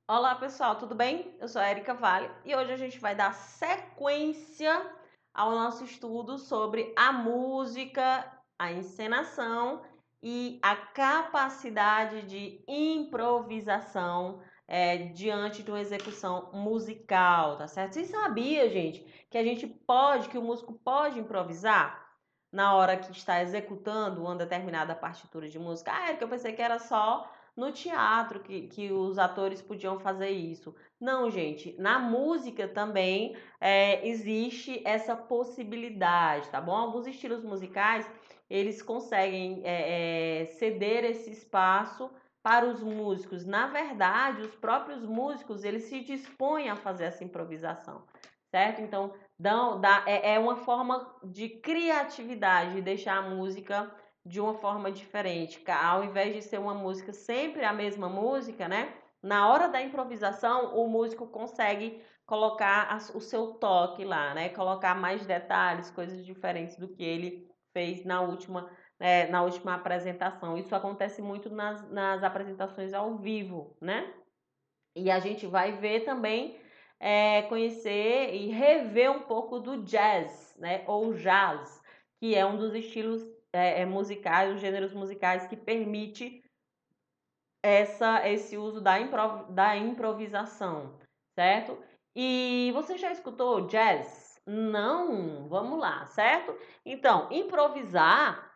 Olá pessoal, tudo bem? Eu sou a Erika Vale e hoje a gente vai dar sequência ao nosso estudo sobre a música, a encenação e a capacidade de improvisação diante de uma execução musical, tá certo? Você sabia, gente, que o músico pode improvisar na hora que está executando uma determinada partitura de música? Ah, Erika, eu pensei que era só no teatro que os atores podiam fazer isso. Não, gente, na música também existe essa possibilidade, tá bom? Alguns estilos musicais, eles conseguem ceder esse espaço para os músicos. Na verdade, os próprios músicos, eles se dispõem a fazer essa improvisação, certo? Então, é uma forma de criatividade, de deixar a música de uma forma diferente. Ao invés de ser uma música sempre a mesma música, né? Na hora da improvisação, o músico consegue colocar o seu toque lá, né? Colocar mais detalhes, coisas diferentes do que ele fez na última apresentação. Isso acontece muito nas apresentações ao vivo, né? E a gente vai ver também, conhecer e rever um pouco do jazz, né? Ou jazz, que é um dos estilos musicais, os gêneros musicais que permite esse uso da improvisação, certo? E você já escutou jazz? Não? Vamos lá, certo? Então, improvisar,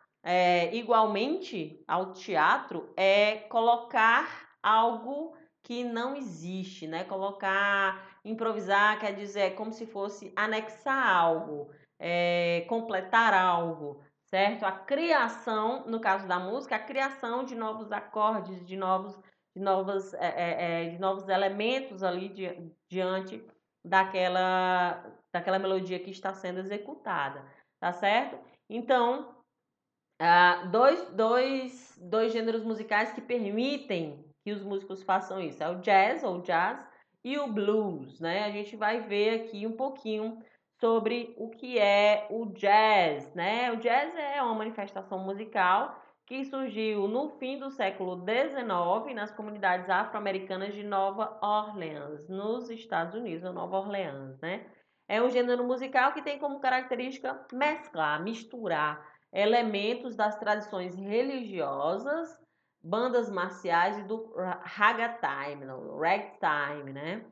igualmente ao teatro, é colocar algo que não existe, né? Improvisar quer dizer como se fosse anexar algo, completar algo, certo? A criação, no caso da música, a criação de novos acordes, de novos elementos ali diante daquela melodia que está sendo executada, tá certo? Então, dois gêneros musicais que permitem que os músicos façam isso, é o jazz ou jazz e o blues, né? A gente vai ver aqui um pouquinho sobre o que é o jazz, né? O jazz é uma manifestação musical que surgiu no fim do século XIX nas comunidades afro-americanas de Nova Orleans, nos Estados Unidos, Nova Orleans, né? É um gênero musical que tem como característica mesclar, misturar elementos das tradições religiosas, bandas marciais e do ragtime, né?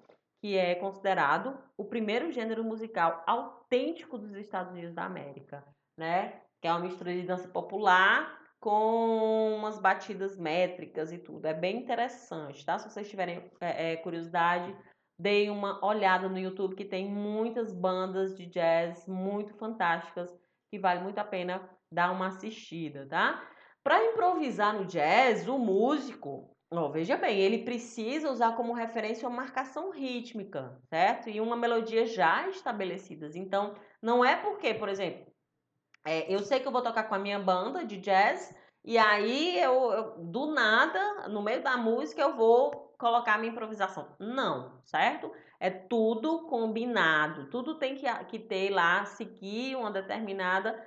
Que é considerado o primeiro gênero musical autêntico dos Estados Unidos da América, né? Que é uma mistura de dança popular com umas batidas métricas e tudo. É bem interessante, tá? Se vocês tiverem curiosidade, deem uma olhada no YouTube que tem muitas bandas de jazz muito fantásticas que vale muito a pena dar uma assistida, tá? Para improvisar no jazz, o músico, veja bem, ele precisa usar como referência uma marcação rítmica, certo? E uma melodia já estabelecidas. Então, não é porque, por exemplo, eu sei que eu vou tocar com a minha banda de jazz e aí do nada, no meio da música, eu vou colocar a minha improvisação. Não, certo? É tudo combinado, tudo tem que ter lá, seguir uma determinada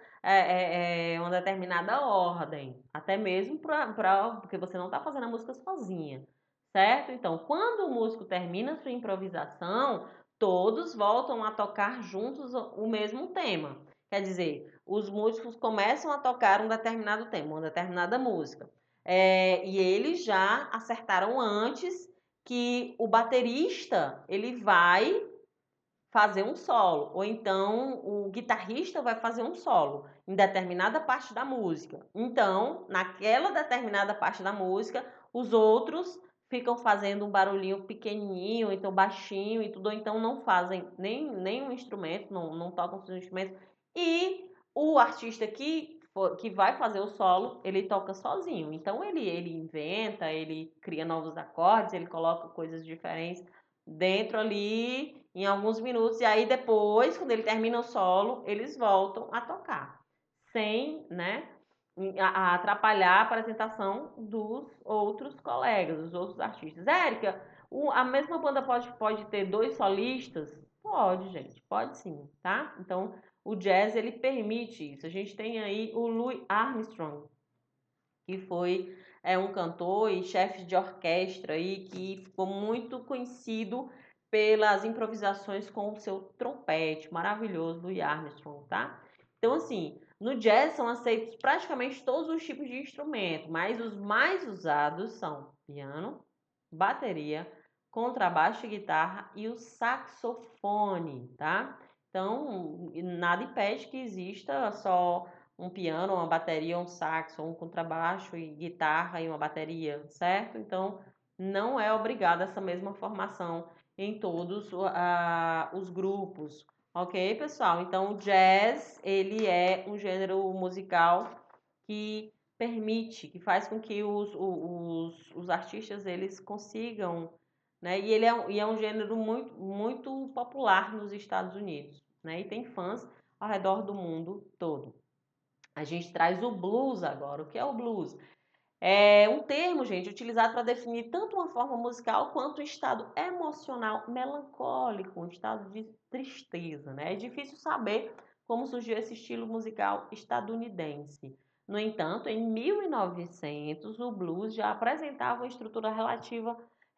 ordem, até mesmo porque você não está fazendo a música sozinha, certo? Então, quando o músico termina a sua improvisação, todos voltam a tocar juntos o mesmo tema. Quer dizer, os músicos começam a tocar um determinado tema, uma determinada música. E eles já acertaram antes que o baterista ele vai fazer um solo, ou então o guitarrista vai fazer um solo em determinada parte da música. Então, naquela determinada parte da música, os outros ficam fazendo um barulhinho pequenininho, então baixinho e tudo, ou então não fazem nenhum instrumento, não tocam seus instrumentos. E o artista que vai fazer o solo, ele toca sozinho. Então ele inventa, ele cria novos acordes, ele coloca coisas diferentes dentro ali em alguns minutos. E aí depois, quando ele termina o solo, eles voltam a tocar. Sem, né, a atrapalhar a apresentação dos outros colegas, dos outros artistas. Érica, a mesma banda pode ter dois solistas? Pode, gente, pode sim, tá? Então, o jazz, ele permite isso. A gente tem aí o Louis Armstrong, que foi é um cantor e chefe de orquestra aí que ficou muito conhecido pelas improvisações com o seu trompete maravilhoso, Louis Armstrong, tá? Então, assim, no jazz são aceitos praticamente todos os tipos de instrumento, mas os mais usados são piano, bateria, contrabaixo e guitarra e o saxofone, tá? Então, nada impede que exista só um piano, uma bateria, um saxo, um contrabaixo e guitarra e uma bateria, certo? Então, não é obrigada essa mesma formação em todos os grupos, ok, pessoal? Então, o jazz, ele é um gênero musical que permite, que faz com que os artistas, eles consigam, né? E é um gênero muito, muito popular nos Estados Unidos, né? E tem fãs ao redor do mundo todo. A gente traz o blues agora. O que é o blues? É um termo, gente, utilizado para definir tanto uma forma musical quanto um estado emocional melancólico, um estado de tristeza, né? É difícil saber como surgiu esse estilo musical estadunidense. No entanto, em 1900, o blues já apresentava uma estrutura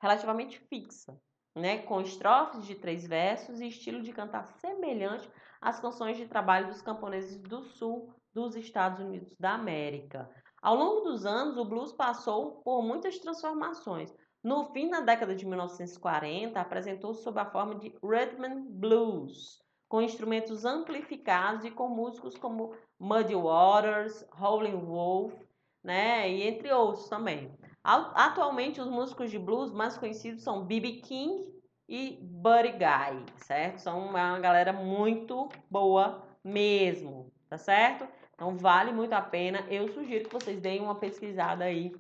relativamente fixa, né? Com estrofes de 3 versos e estilo de cantar semelhante às canções de trabalho dos camponeses do sul dos Estados Unidos da América. Ao longo dos anos, o blues passou por muitas transformações. No fim da década de 1940, apresentou-se sob a forma de rhythm and blues, com instrumentos amplificados e com músicos como Muddy Waters, Howlin' Wolf, né, e entre outros também. Atualmente, os músicos de blues mais conhecidos são B.B. King e Buddy Guy, certo? São uma galera muito boa mesmo, tá certo? Então vale muito a pena. Eu sugiro que vocês deem uma pesquisada aí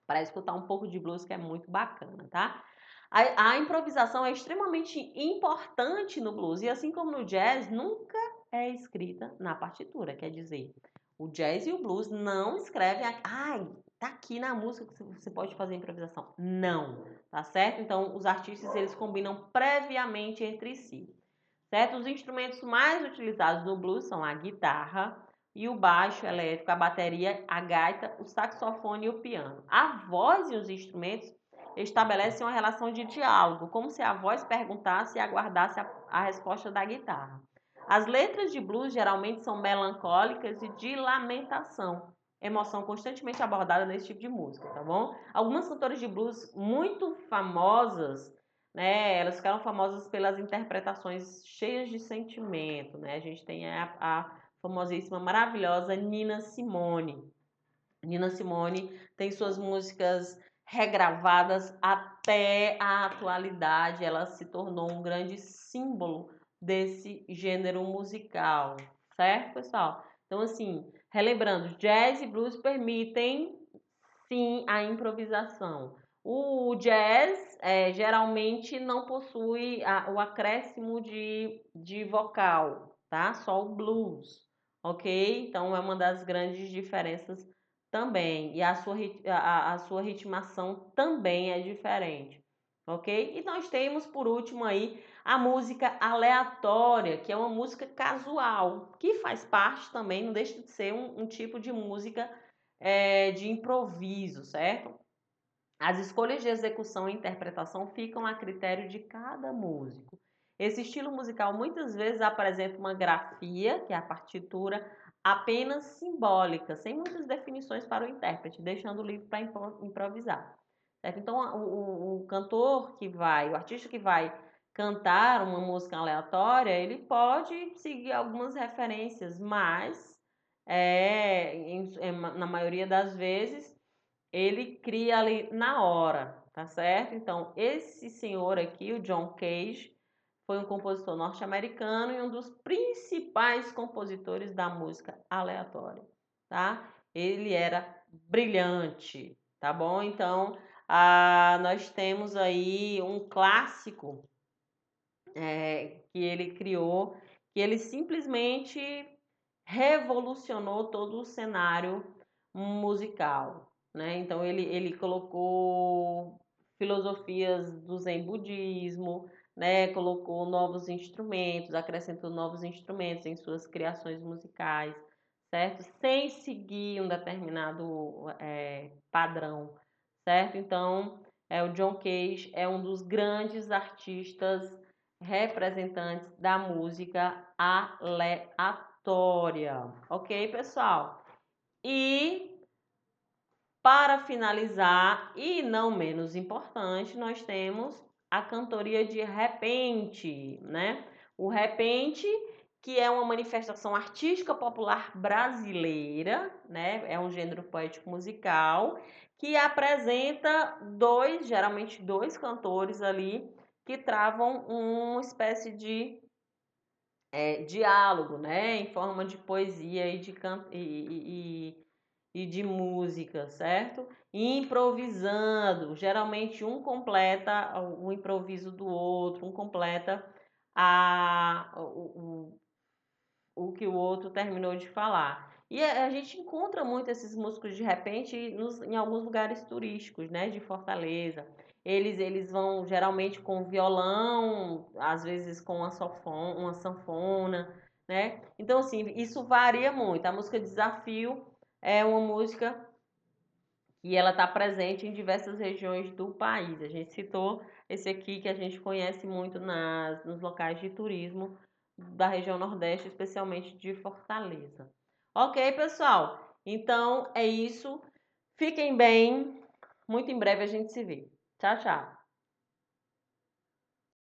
para escutar um pouco de blues, que é muito bacana, tá? A improvisação é extremamente importante no blues e assim como no jazz, nunca é escrita na partitura. Quer dizer, o jazz e o blues não escrevem, ai, tá aqui na música que você pode fazer improvisação. Não, tá certo? Então os artistas, eles combinam previamente entre si, certo? Os instrumentos mais utilizados no blues são a guitarra e o baixo elétrico, a bateria, a gaita, o saxofone e o piano. A voz e os instrumentos estabelecem uma relação de diálogo, como se a voz perguntasse e aguardasse a resposta da guitarra. As letras de blues geralmente são melancólicas e de lamentação, emoção constantemente abordada nesse tipo de música, tá bom? Algumas cantoras de blues muito famosas, né, elas ficaram famosas pelas interpretações cheias de sentimento, né? A gente tem a famosíssima, maravilhosa Nina Simone. Nina Simone tem suas músicas regravadas até a atualidade. Ela se tornou um grande símbolo desse gênero musical, certo, pessoal? Então, assim, relembrando, jazz e blues permitem, sim, a improvisação. O jazz geralmente não possui o acréscimo de vocal, tá? Só o blues, ok? Então é uma das grandes diferenças também. E a sua ritmação também é diferente, ok? E nós temos, por último, aí a música aleatória, que é uma música casual, que faz parte também, não deixa de ser um tipo de música de improviso, certo? As escolhas de execução e interpretação ficam a critério de cada músico. Esse estilo musical muitas vezes apresenta uma grafia, que é a partitura, apenas simbólica, sem muitas definições para o intérprete, deixando o livre para improvisar. Certo? Então, o cantor que vai, o artista que vai cantar uma música aleatória, ele pode seguir algumas referências, mas na maioria das vezes ele cria ali na hora, tá certo? Então, esse senhor aqui, o John Cage, foi um compositor norte-americano e um dos principais compositores da música aleatória, tá? Ele era brilhante, tá bom? Então, nós temos aí um clássico que ele criou, que ele simplesmente revolucionou todo o cenário musical, né? Então ele colocou filosofias do Zen budismo, né? Colocou novos instrumentos, acrescentou novos instrumentos em suas criações musicais, certo? Sem seguir um determinado padrão, certo? Então, o John Cage é um dos grandes artistas representantes da música aleatória, ok, pessoal? E para finalizar, e não menos importante, nós temos a cantoria de repente, né? O repente, que é uma manifestação artística popular brasileira, né? É um gênero poético musical que apresenta geralmente dois cantores ali que travam uma espécie de diálogo, né? Em forma de poesia e de canto e de música, certo? Improvisando, geralmente um completa o improviso do outro, um completa o que o outro terminou de falar. E a gente encontra muito esses músicos de repente em alguns lugares turísticos, né, de Fortaleza. Eles vão geralmente com violão, às vezes com uma sanfona, né? Então, assim, isso varia muito. A música Desafio é uma música que ela está presente em diversas regiões do país. A gente citou esse aqui que a gente conhece muito nos locais de turismo da região Nordeste, especialmente de Fortaleza. Ok, pessoal? Então é isso. Fiquem bem. Muito em breve a gente se vê. Tchau, tchau.